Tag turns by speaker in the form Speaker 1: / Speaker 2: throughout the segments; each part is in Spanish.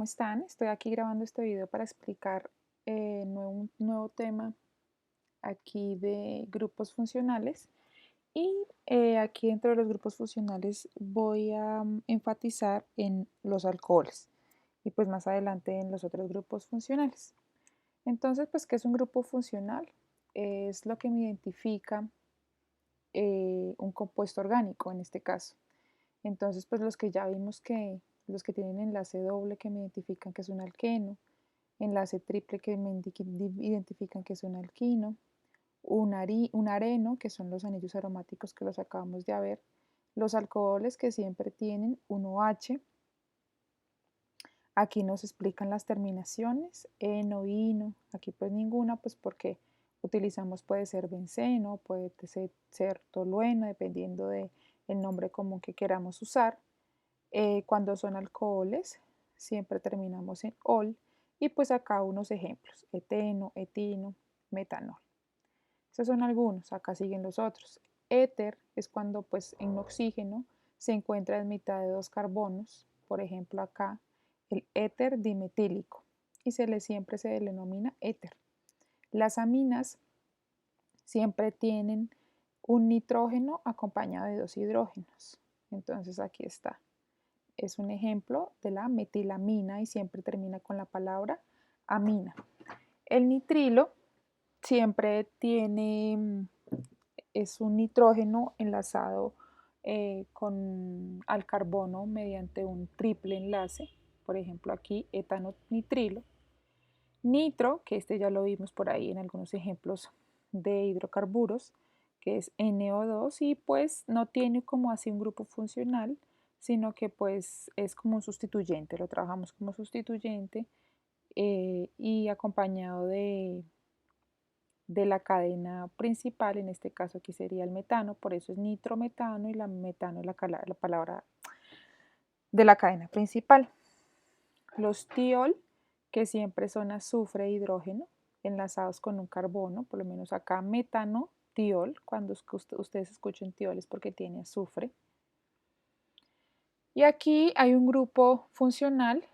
Speaker 1: ¿Cómo están? Estoy aquí grabando este video para explicar un nuevo tema aquí de grupos funcionales y aquí dentro de los grupos funcionales voy a enfatizar en los alcoholes y pues más adelante en los otros grupos funcionales. Entonces, pues, ¿qué es un grupo funcional? Es lo que me identifica un compuesto orgánico en este caso. Entonces, pues los que ya vimos que los que tienen enlace doble que me identifican que es un alqueno, enlace triple que me identifican que es un alquino, un areno, que son los anillos aromáticos que los acabamos de ver, los alcoholes que siempre tienen un OH. Aquí nos explican las terminaciones, eno, ino, aquí pues ninguna, pues porque utilizamos puede ser benceno, puede ser tolueno, dependiendo del nombre común que queramos usar. Cuando son alcoholes, siempre terminamos en ol y pues acá unos ejemplos, eteno, etino, metanol. Esos son algunos, acá siguen los otros. Éter es cuando pues en oxígeno se encuentra en mitad de dos carbonos, por ejemplo acá el éter dimetílico y siempre se le denomina éter. Las aminas siempre tienen un nitrógeno acompañado de dos hidrógenos. Entonces aquí está. Es un ejemplo de la metilamina y siempre termina con la palabra amina. El nitrilo siempre es un nitrógeno enlazado al carbono mediante un triple enlace, por ejemplo aquí etano nitrilo. Nitro, que este ya lo vimos por ahí en algunos ejemplos de hidrocarburos, que es NO2 y pues no tiene como así un grupo funcional, sino que pues es como un sustituyente, lo trabajamos como sustituyente y acompañado de la cadena principal, en este caso aquí sería el metano, por eso es nitrometano y la metano es la palabra de la cadena principal. Los tiol, que siempre son azufre e hidrógeno enlazados con un carbono, por lo menos acá metano, tiol, cuando ustedes escuchen tiol es porque tiene azufre. Y aquí hay un grupo funcional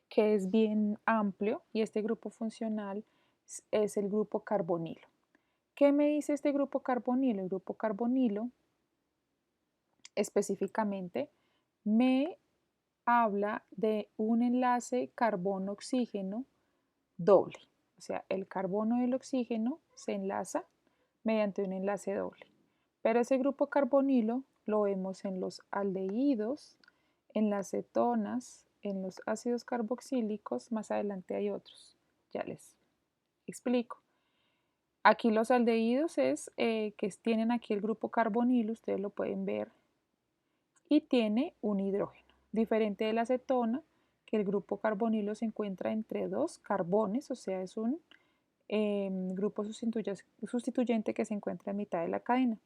Speaker 1: que es bien amplio y este grupo funcional es el grupo carbonilo. ¿Qué me dice este grupo carbonilo? El grupo carbonilo específicamente me habla de un enlace carbono-oxígeno doble. O sea, el carbono y el oxígeno se enlaza mediante un enlace doble. Pero ese grupo carbonilo lo vemos en los aldehídos, en las cetonas, en los ácidos carboxílicos, más adelante hay otros. Ya les explico. Aquí los aldehídos es que tienen aquí el grupo carbonilo, ustedes lo pueden ver, y tiene un hidrógeno. Diferente de la acetona, que el grupo carbonilo se encuentra entre dos carbones, o sea, es un grupo sustituyente que se encuentra en mitad de la cadena.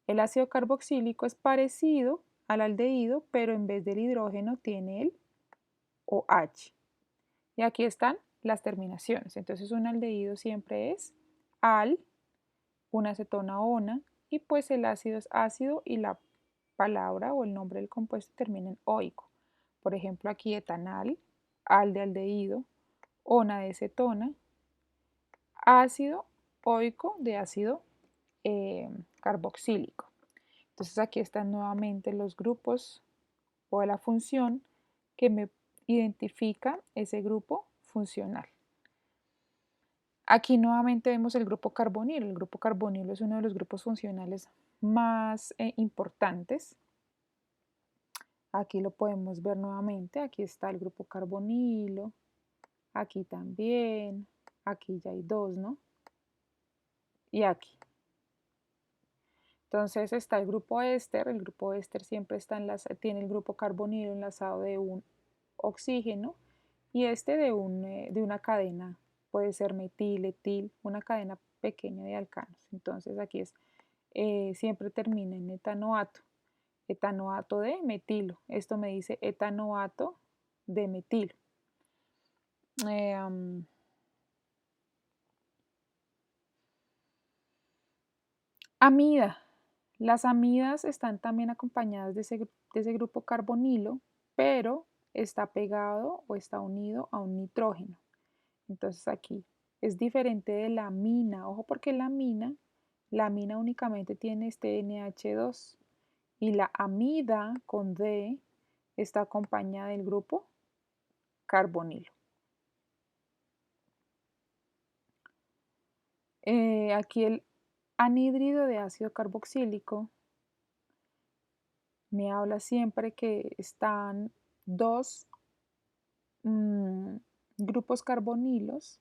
Speaker 1: El ácido carboxílico es parecido al aldehído, pero en vez del hidrógeno tiene el OH. Y aquí están las terminaciones. Entonces un aldehído siempre es al, una acetona ona, y pues el ácido es ácido y la palabra o el nombre del compuesto termina en oico. Por ejemplo, aquí etanal, al de aldehído, ona de cetona, ácido oico de ácido carboxílico. Entonces aquí están nuevamente los grupos o la función que me identifica ese grupo funcional. Aquí nuevamente vemos el grupo carbonilo. El grupo carbonilo es uno de los grupos funcionales más importantes. Aquí lo podemos ver nuevamente. Aquí está el grupo carbonilo. Aquí también. Aquí ya hay dos, ¿no? Y aquí. Entonces está el grupo éster. El grupo éster siempre tiene el grupo carbonilo enlazado de un oxígeno y este de una cadena. Puede ser metil, etil, una cadena pequeña de alcanos. Entonces aquí siempre termina en etanoato. Etanoato de metilo. Esto me dice etanoato de metilo. Amida. Las amidas están también acompañadas de ese grupo carbonilo, pero está pegado o está unido a un nitrógeno. Entonces aquí es diferente de la amina. Ojo porque la amina únicamente tiene este NH2 y la amida con D está acompañada del grupo carbonilo. Aquí el anhídrido de ácido carboxílico me habla siempre que están dos grupos carbonilos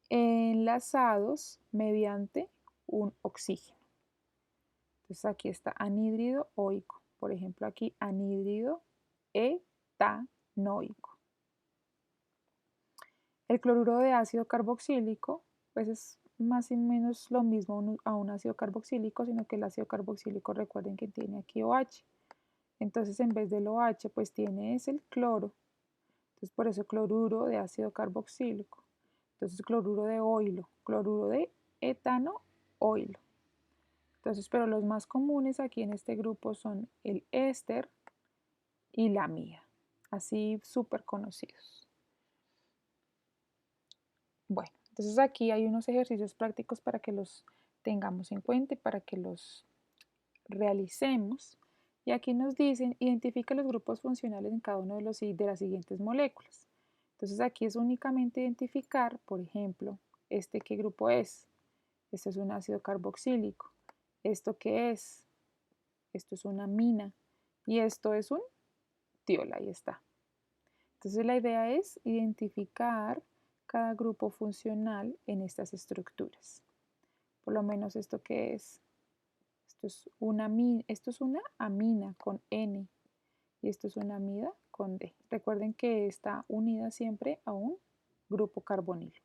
Speaker 1: enlazados mediante un oxígeno. Entonces aquí está anhídrido oico. Por ejemplo, aquí anhídrido etanoico. El cloruro de ácido carboxílico, pues es más o menos lo mismo a un ácido carboxílico, sino que el ácido carboxílico, recuerden que tiene aquí OH. Entonces, en vez del OH, pues tiene es el cloro. Entonces, por eso cloruro de ácido carboxílico. Entonces, cloruro de oilo, cloruro de etano, oilo. Entonces, pero los más comunes aquí en este grupo son el éster y la amida, así súper conocidos. Bueno, entonces aquí hay unos ejercicios prácticos para que los tengamos en cuenta y para que los realicemos. Y aquí nos dicen, identifica los grupos funcionales en cada uno de las siguientes moléculas. Entonces aquí es únicamente identificar, por ejemplo, ¿qué grupo es? Este es un ácido carboxílico. ¿Esto qué es? Esto es una amina. Y esto es un tiol, ahí está. Entonces la idea es identificar cada grupo funcional en estas estructuras. Por lo menos esto que es. Esto es una amina con N y esto es una amida con D. Recuerden que está unida siempre a un grupo carbonilo.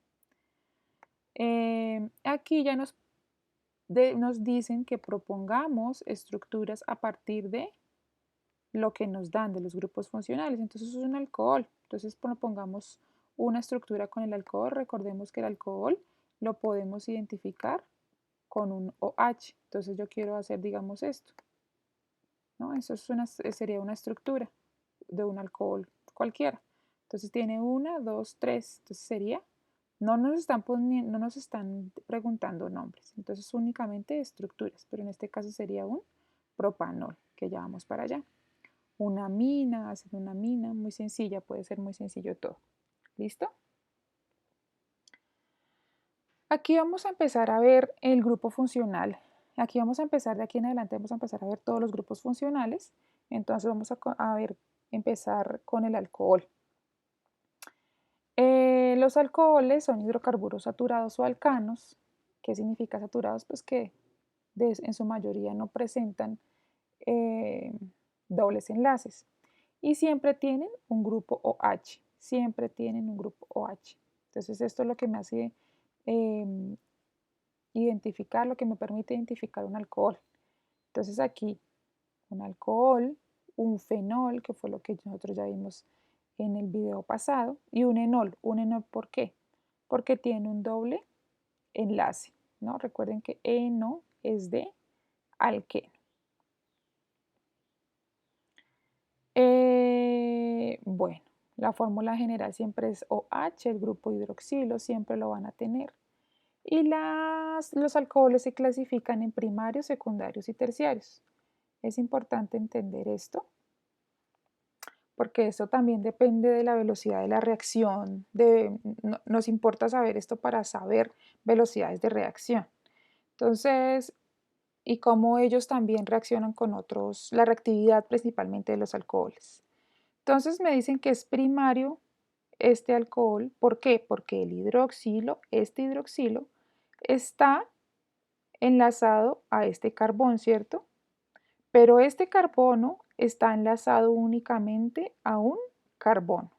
Speaker 1: Aquí ya nos dicen que propongamos estructuras a partir de lo que nos dan de los grupos funcionales. Entonces es un alcohol. Entonces propongamos una estructura con el alcohol. Recordemos que el alcohol lo podemos identificar con un OH. Entonces yo quiero hacer, digamos, esto, ¿no? Eso sería una estructura de un alcohol cualquiera. Entonces tiene 1, 2, 3. Entonces sería, no nos están preguntando nombres. Entonces únicamente estructuras, pero en este caso sería un propanol, que ya vamos para allá. Una mina, hacer una mina, muy sencilla, puede ser muy sencillo todo. ¿Listo? Aquí vamos a empezar a ver el grupo funcional. Aquí vamos a empezar, de aquí en adelante vamos a empezar a ver todos los grupos funcionales. Entonces vamos a empezar con el alcohol. Los alcoholes son hidrocarburos saturados o alcanos. ¿Qué significa saturados? Pues que en su mayoría no presentan dobles enlaces y siempre tienen un grupo OH, siempre tienen un grupo OH. Entonces esto es lo que me hace identificar, lo que me permite identificar un alcohol. Entonces aquí un alcohol, un fenol, que fue lo que nosotros ya vimos en el video pasado, y un enol. ¿Un enol por qué? Porque tiene un doble enlace, ¿no? Recuerden que eno es de alqueno. Bueno, la fórmula general siempre es OH, el grupo hidroxilo siempre lo van a tener. Y los alcoholes se clasifican en primarios, secundarios y terciarios. Es importante entender esto, porque eso también depende de la velocidad de la reacción. Nos importa saber esto para saber velocidades de reacción. Entonces, y cómo ellos también reaccionan con otros, la reactividad principalmente de los alcoholes. Entonces me dicen que es primario este alcohol. ¿Por qué? Porque el hidroxilo, este hidroxilo, está enlazado a este carbón, ¿cierto? Pero este carbono está enlazado únicamente a un carbono.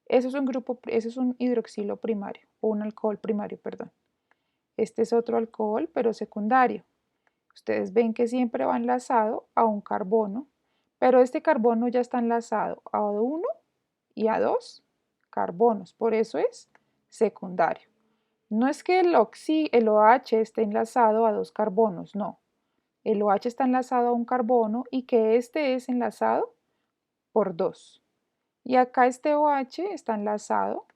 Speaker 1: Eso es un hidroxilo primario, o un alcohol primario, perdón. Este es otro alcohol, pero secundario. Ustedes ven que siempre va enlazado a un carbono, pero este carbono ya está enlazado a 1 y a 2 carbonos, por eso es secundario. No es que el OH esté enlazado a 2 carbonos, no. El OH está enlazado a un carbono y que este es enlazado por 2. Y acá este OH está enlazado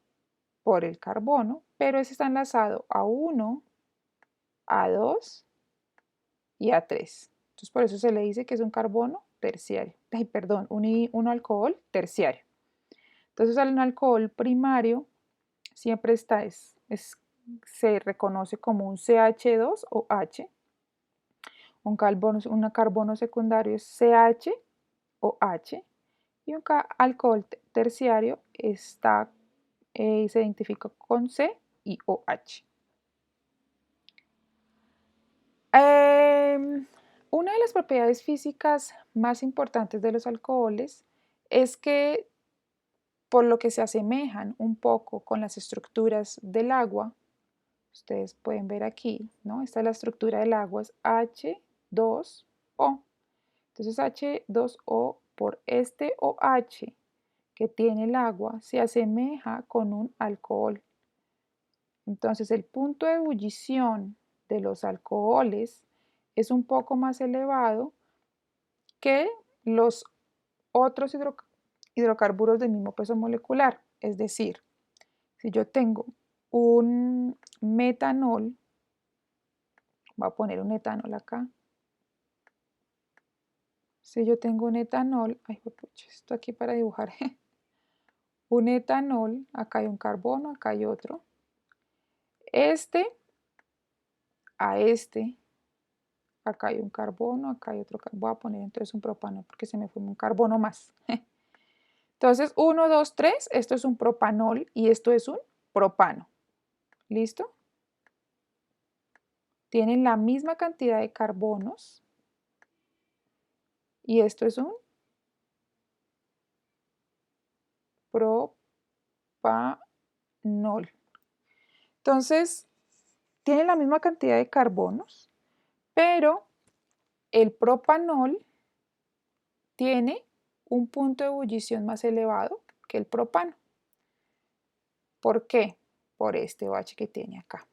Speaker 1: por el carbono, pero ese está enlazado a 1, a 2 y a 3. Entonces por eso se le dice que es un carbono terciario. Ay, perdón, un alcohol terciario. Entonces un alcohol primario siempre está, se reconoce como un CH2 o H. Un carbono secundario es CH o H. Y un alcohol terciario se identifica con C y OH. Una de las propiedades físicas más importantes de los alcoholes es que, por lo que se asemejan un poco con las estructuras del agua, ustedes pueden ver aquí, ¿no? Esta es la estructura del agua, es H2O. Entonces H2O por este OH que tiene el agua se asemeja con un alcohol. Entonces el punto de ebullición de los alcoholes es un poco más elevado que los otros hidrocarburos del mismo peso molecular. Es decir, si yo tengo un metanol, voy a poner un etanol acá. Si yo tengo un etanol, ay, esto aquí para dibujar, un etanol, acá hay un carbono, acá hay otro. Este a este, acá hay un carbono, acá hay otro, voy a poner entonces un propano porque se me fue un carbono más. Entonces, 1, 2, 3, esto es un propanol y esto es un propano. ¿Listo? Tienen la misma cantidad de carbonos y esto es un propanol. Entonces, tienen la misma cantidad de carbonos, pero el propanol tiene un punto de ebullición más elevado que el propano. ¿Por qué? Por este OH que tiene acá.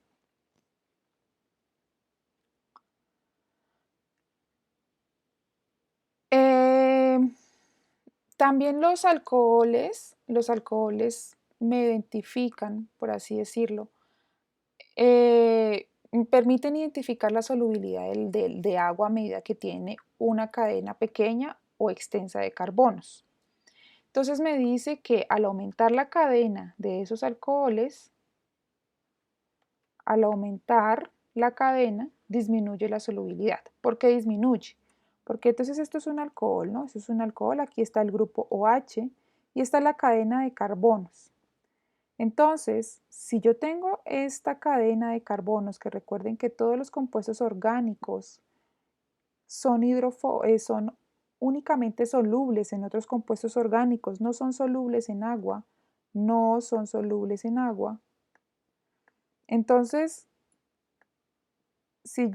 Speaker 1: También los alcoholes me identifican, por así decirlo, permiten identificar la solubilidad de agua a medida que tiene una cadena pequeña o extensa de carbonos. Entonces me dice que al aumentar la cadena de esos alcoholes, al aumentar la cadena, disminuye la solubilidad. ¿Por qué disminuye? Porque entonces esto es un alcohol, ¿no? Eso es un alcohol, aquí está el grupo OH y está la cadena de carbonos. Entonces, si yo tengo esta cadena de carbonos, que recuerden que todos los compuestos orgánicos son únicamente solubles en otros compuestos orgánicos, no son solubles en agua, no son solubles en agua. Entonces, si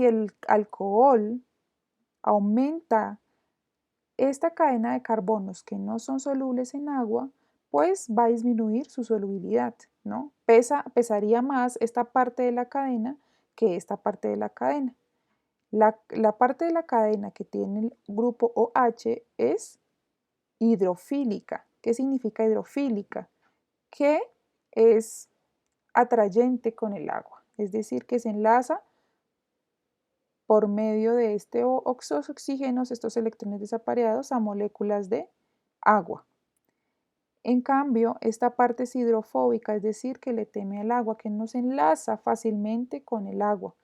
Speaker 1: el alcohol aumenta esta cadena de carbonos que no son solubles en agua, pues va a disminuir su solubilidad, ¿no? Pesaría más esta parte de la cadena que esta parte de la cadena. La parte de la cadena que tiene el grupo OH es hidrofílica. ¿Qué significa hidrofílica? Que es atrayente con el agua, es decir, que se enlaza por medio de estos oxígenos, estos electrones desapareados, a moléculas de agua. En cambio, esta parte es hidrofóbica, es decir, que le teme al agua, que no se enlaza fácilmente con el agua.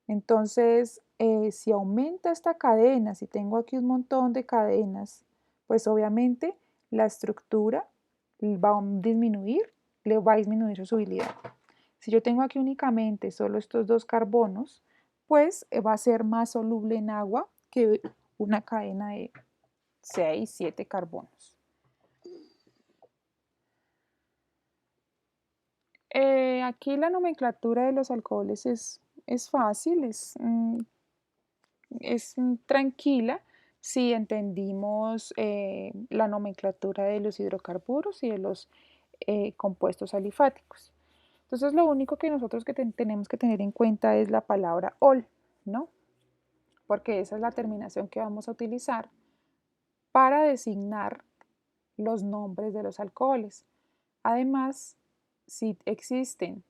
Speaker 1: Entonces, si aumenta esta cadena, si tengo aquí un montón de cadenas, pues obviamente la estructura va a disminuir, le va a disminuir su solubilidad. Si yo tengo aquí únicamente solo estos dos carbonos, pues va a ser más soluble en agua que una cadena de 6, 7 carbonos. Aquí la nomenclatura de los alcoholes es fácil, es tranquila si entendimos la nomenclatura de los hidrocarburos y de los compuestos alifáticos. Entonces lo único que nosotros tenemos que tener en cuenta es la palabra ol, ¿no? Porque esa es la terminación que vamos a utilizar para designar los nombres de los alcoholes. Además, si existen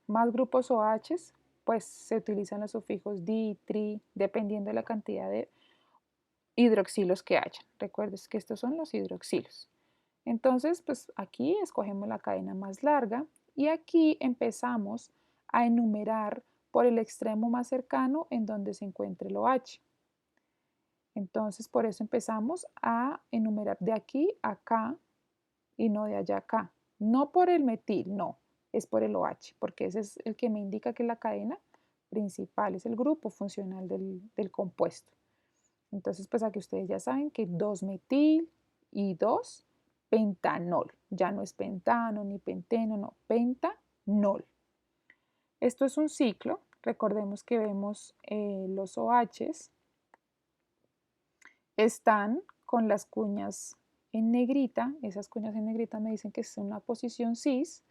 Speaker 1: más grupos OH, pues se utilizan los sufijos di, tri, dependiendo de la cantidad de hidroxilos que haya. Recuerdes que estos son los hidroxilos. Entonces, pues aquí escogemos la cadena más larga y aquí empezamos a enumerar por el extremo más cercano en donde se encuentre el OH. Entonces, por eso empezamos a enumerar de aquí a acá y no de allá a acá. No por el metil, no, es por el OH, porque ese es el que me indica que es la cadena principal, es el grupo funcional del compuesto. Entonces, pues aquí ustedes ya saben que 2-metil y 2-pentanol. Ya no es pentano ni penteno, no, pentanol. Esto es un ciclo. Recordemos que vemos los OHs están con las cuñas en negrita. Esas cuñas en negrita me dicen que es una posición cis.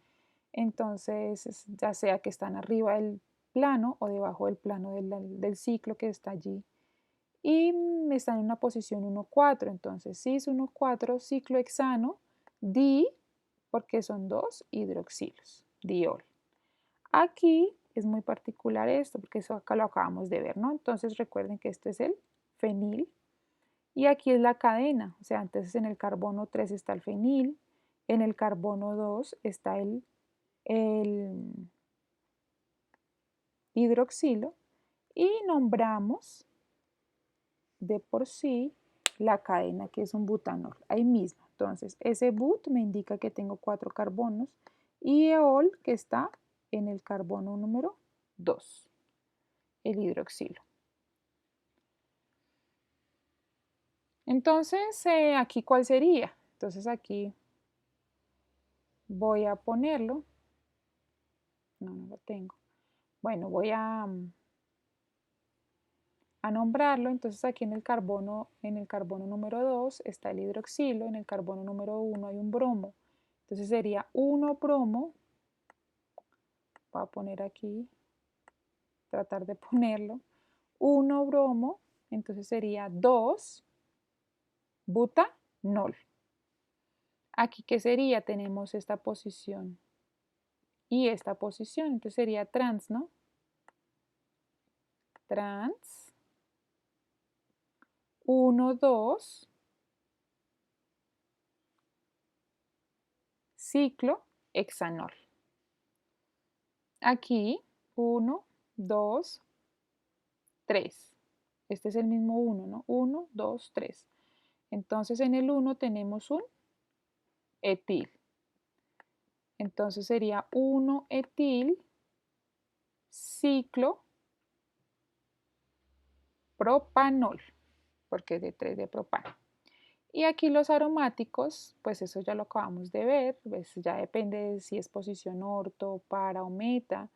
Speaker 1: Entonces, ya sea que están arriba del plano o debajo del plano del ciclo que está allí y están en una posición 1,4. Entonces, cis 1,4, ciclo hexano, di, porque son dos hidroxilos, diol. Aquí es muy particular esto, porque eso acá lo acabamos de ver, ¿no? Entonces, recuerden que esto es el fenil y aquí es la cadena, o sea, entonces en el carbono 3 está el fenil, en el carbono 2 está el hidroxilo y nombramos de por sí la cadena que es un butanol, ahí mismo. Entonces, ese but me indica que tengo 4 carbonos y eol que está en el carbono número 2, el hidroxilo. Entonces, aquí ¿cuál sería? Entonces aquí voy a ponerlo. No lo tengo. Bueno, voy a nombrarlo. Entonces aquí en el carbono número 2 está el hidroxilo, en el carbono número 1 hay un bromo. Entonces sería 1 bromo, voy a poner aquí, tratar de ponerlo, 1 bromo, entonces sería 2 butanol. Aquí, ¿qué sería? Tenemos esta posición y esta posición, entonces sería trans, ¿no? Trans, 1, 2, ciclo hexanol. Aquí 1, 2, 3. Este es el mismo 1, ¿no? 1, 2, 3. Entonces en el 1 tenemos un etil. Entonces sería 1 etil ciclo propanol, porque es de 3 de propano. Y aquí los aromáticos, pues eso ya lo acabamos de ver, pues ya depende de si es posición orto, para o meta.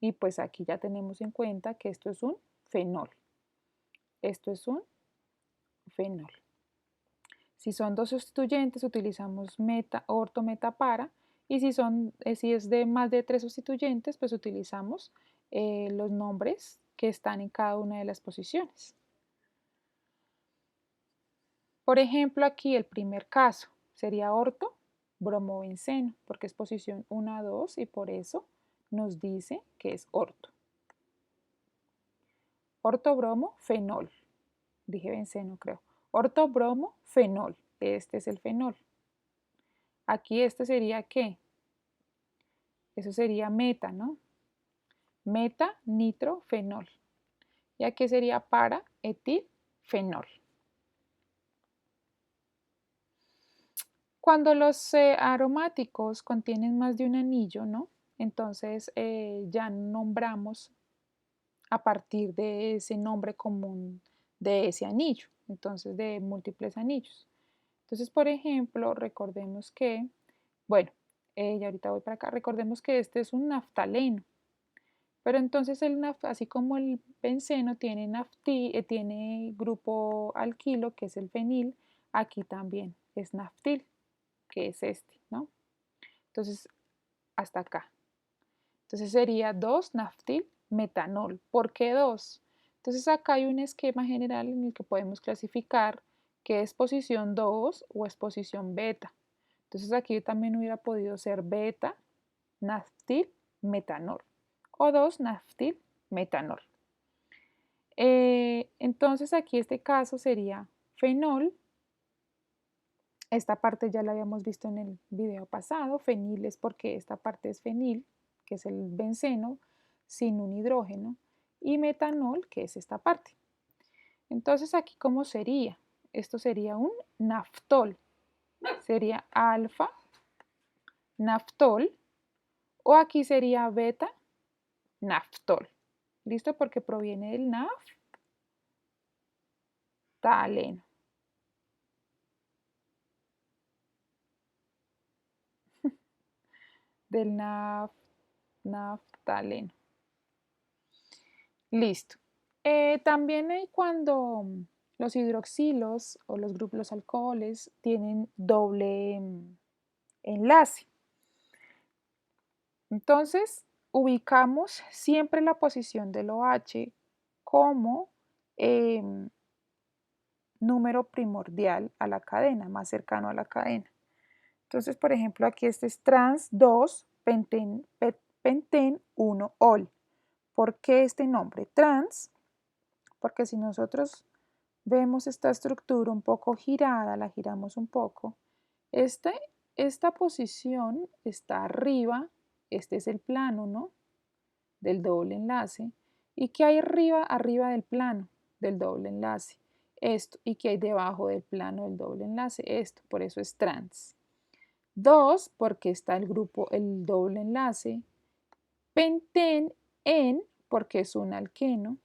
Speaker 1: Y pues aquí ya tenemos en cuenta que esto es un fenol. Esto es un fenol. Si son dos sustituyentes, utilizamos meta, orto, meta, para. Y si es de más de 3 sustituyentes, pues utilizamos los nombres que están en cada una de las posiciones. Por ejemplo, aquí el primer caso sería orto, bromobenceno, porque es posición 1 a 2 y por eso nos dice que es orto. Ortobromo, fenol. Dije benceno, creo. Ortobromo, fenol. Este es el fenol. Aquí este sería ¿qué? Eso sería meta, ¿no? Meta, nitro, fenol. Y aquí sería para, etil, fenol. Cuando los aromáticos contienen más de un anillo, ¿no? Entonces ya nombramos a partir de ese nombre común de ese anillo, entonces de múltiples anillos. Entonces, por ejemplo, recordemos que, bueno, ya ahorita voy para acá, recordemos que este es un naftaleno, pero entonces así como el benceno tiene, tiene grupo alquilo, que es el fenil, aquí también es naftil, que es este, ¿no? Entonces, hasta acá. Entonces sería 2-naftil metanol. ¿Por qué 2? Entonces acá hay un esquema general en el que podemos clasificar que es posición 2 o es posición beta. Entonces aquí también hubiera podido ser beta, naftil, metanol o 2-naftil, metanol. Entonces aquí este caso sería fenol. Esta parte ya la habíamos visto en el video pasado. Fenil es porque esta parte es fenil, que es el benceno, sin un hidrógeno. Y metanol, que es esta parte. Entonces aquí, ¿cómo sería? Esto sería un naftol. Sería alfa, naftol. O aquí sería beta, naftol. ¿Listo? Porque proviene del naftaleno. Del naftaleno. Listo. También cuando los hidroxilos o los alcoholes tienen doble enlace. Entonces, ubicamos siempre la posición del OH como número primordial a la cadena, más cercano a la cadena. Entonces, por ejemplo, aquí este es trans 2 penten 1 ol. ¿Por qué este nombre? Trans, porque si nosotros vemos esta estructura un poco girada, la giramos un poco, esta posición está arriba, este es el plano, ¿no? Del doble enlace. ¿Y qué hay arriba del plano del doble enlace? Esto. ¿Y qué hay debajo del plano del doble enlace? Esto. Por eso es trans. 2, porque está el grupo, el doble enlace. Penten en, porque es un alqueno.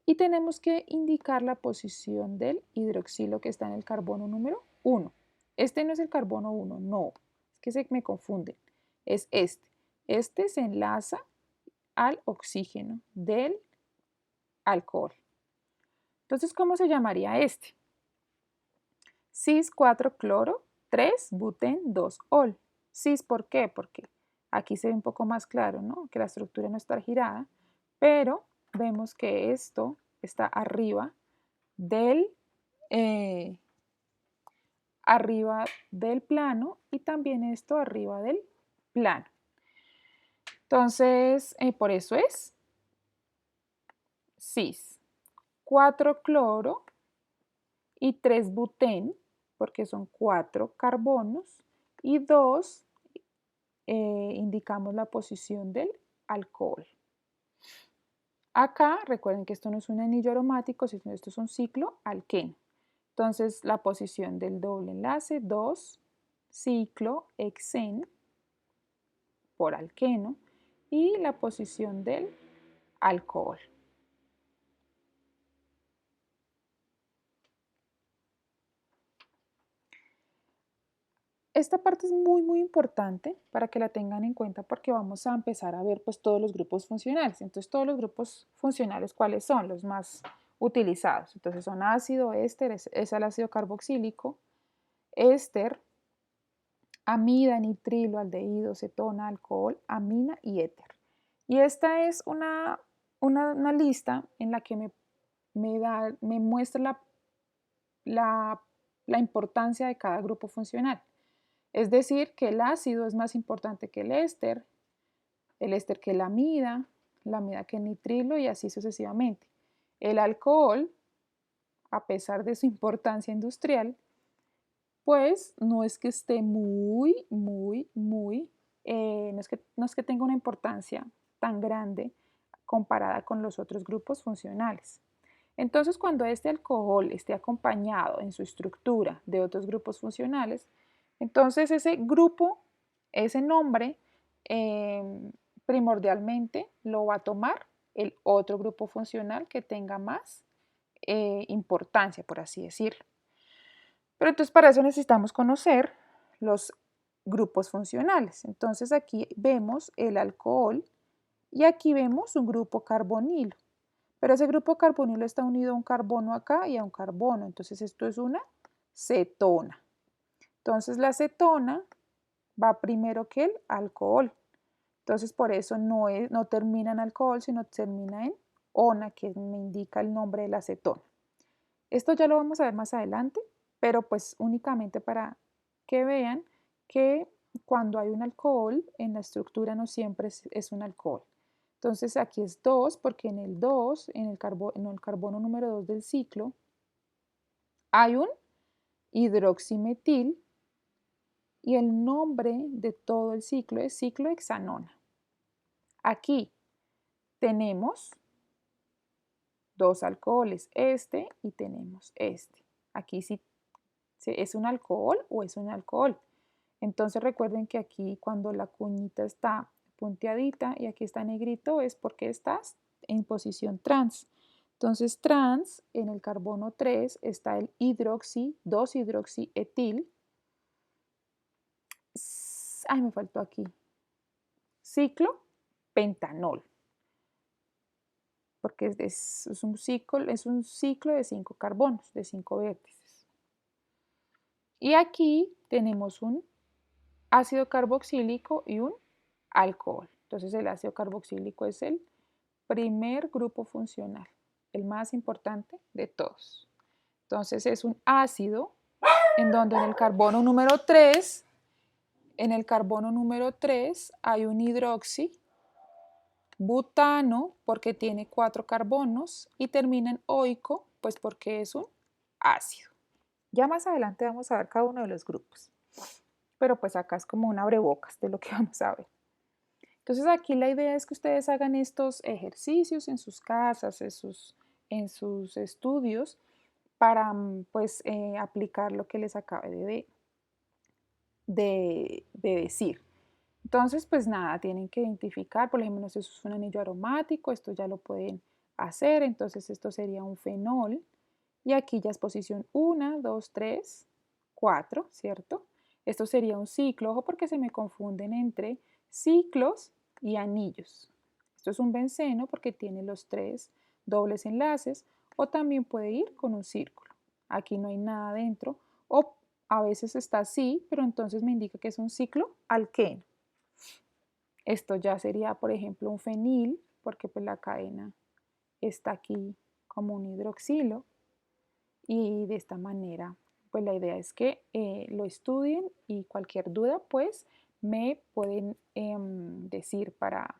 Speaker 1: Y tenemos que indicar la posición del hidroxilo que está en el carbono número 1. Este no es el carbono 1, no. Es que se me confunden. Es este. Este se enlaza al oxígeno del alcohol. Entonces, ¿cómo se llamaría este? Cis 4-cloro 3-buten 2-ol. Cis, ¿por qué? Porque aquí se ve un poco más claro, ¿no? Que la estructura no está girada, pero vemos que esto está arriba del plano y también esto arriba del plano. Entonces, por eso es cis. 4-cloro y 3-butén, porque son 4 carbonos, y 2 indicamos la posición del alcohol. Acá, recuerden que esto no es un anillo aromático, sino esto es un ciclo alqueno. Entonces, la posición del doble enlace, 2 ciclohexen por alqueno, y la posición del alcohol. Esta parte es muy importante para que la tengan en cuenta porque vamos a empezar a ver pues todos los grupos funcionales. Entonces, todos los grupos funcionales, ¿cuáles son? Los más utilizados. Entonces, son ácido, éster, es el ácido carboxílico, éster, amida, nitrilo, aldehído, cetona, alcohol, amina y éter. Y esta es una lista en la que me muestra la importancia de cada grupo funcional. Es decir, que el ácido es más importante que el éster que la amida que el nitrilo y así sucesivamente. El alcohol, a pesar de su importancia industrial, pues no es que esté no es que tenga una importancia tan grande comparada con los otros grupos funcionales. Entonces, cuando este alcohol esté acompañado en su estructura de otros grupos funcionales, entonces ese grupo, ese nombre, primordialmente lo va a tomar el otro grupo funcional que tenga más importancia, por así decirlo. Pero entonces para eso necesitamos conocer los grupos funcionales. Entonces aquí vemos el alcohol y aquí vemos un grupo carbonilo. Pero ese grupo carbonilo está unido a un carbono acá y a un carbono. Entonces esto es una cetona. Entonces la cetona va primero que el alcohol. Entonces por eso no termina en alcohol, sino termina en ona, que me indica el nombre de la cetona. Esto ya lo vamos a ver más adelante, pero pues únicamente para que vean que cuando hay un alcohol en la estructura no siempre es un alcohol. Entonces aquí es 2 porque en el 2, en el carbono número 2 del ciclo, hay un hidroximetil y el nombre de todo el ciclo es ciclo hexanona. Aquí tenemos dos alcoholes, este y tenemos este. Aquí sí es un alcohol o es un alcohol. Entonces recuerden que aquí cuando la cuñita está punteadita y aquí está negrito es porque estás en posición trans. Entonces trans en el carbono 3 está el hidroxi, 2-hidroxietil. Ay, me faltó aquí. Ciclo pentanol. Porque es un ciclo de 5 carbonos, de 5 vértices. Y aquí tenemos un ácido carboxílico y un alcohol. Entonces el ácido carboxílico es el primer grupo funcional, el más importante de todos. Entonces es un ácido en donde en el carbono número 3, hay un hidroxi, butano porque tiene 4 carbonos y termina en oico, pues porque es un ácido. Ya más adelante vamos a ver cada uno de los grupos, pero pues acá es como un abrebocas de lo que vamos a ver. Entonces aquí la idea es que ustedes hagan estos ejercicios en sus casas, en sus estudios, para pues aplicar lo que les acabé de decir. Entonces, pues nada, tienen que identificar, por ejemplo, si eso es un anillo aromático, esto ya lo pueden hacer, entonces esto sería un fenol, y aquí ya es posición 1, 2, 3, 4, ¿cierto? Esto sería un ciclo, ojo porque se me confunden entre ciclos y anillos. Esto es un benceno porque tiene los 3 dobles enlaces, o también puede ir con un círculo. Aquí no hay nada dentro, o a veces está así, pero entonces me indica que es un ciclo alqueno. Esto ya sería, por ejemplo, un fenil, porque pues la cadena está aquí como un hidroxilo y de esta manera, pues la idea es que lo estudien y cualquier duda, pues me pueden decir para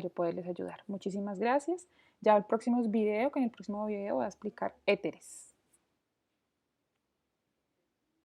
Speaker 1: yo poderles ayudar. Muchísimas gracias. Ya el próximo video, con el próximo video voy a explicar éteres.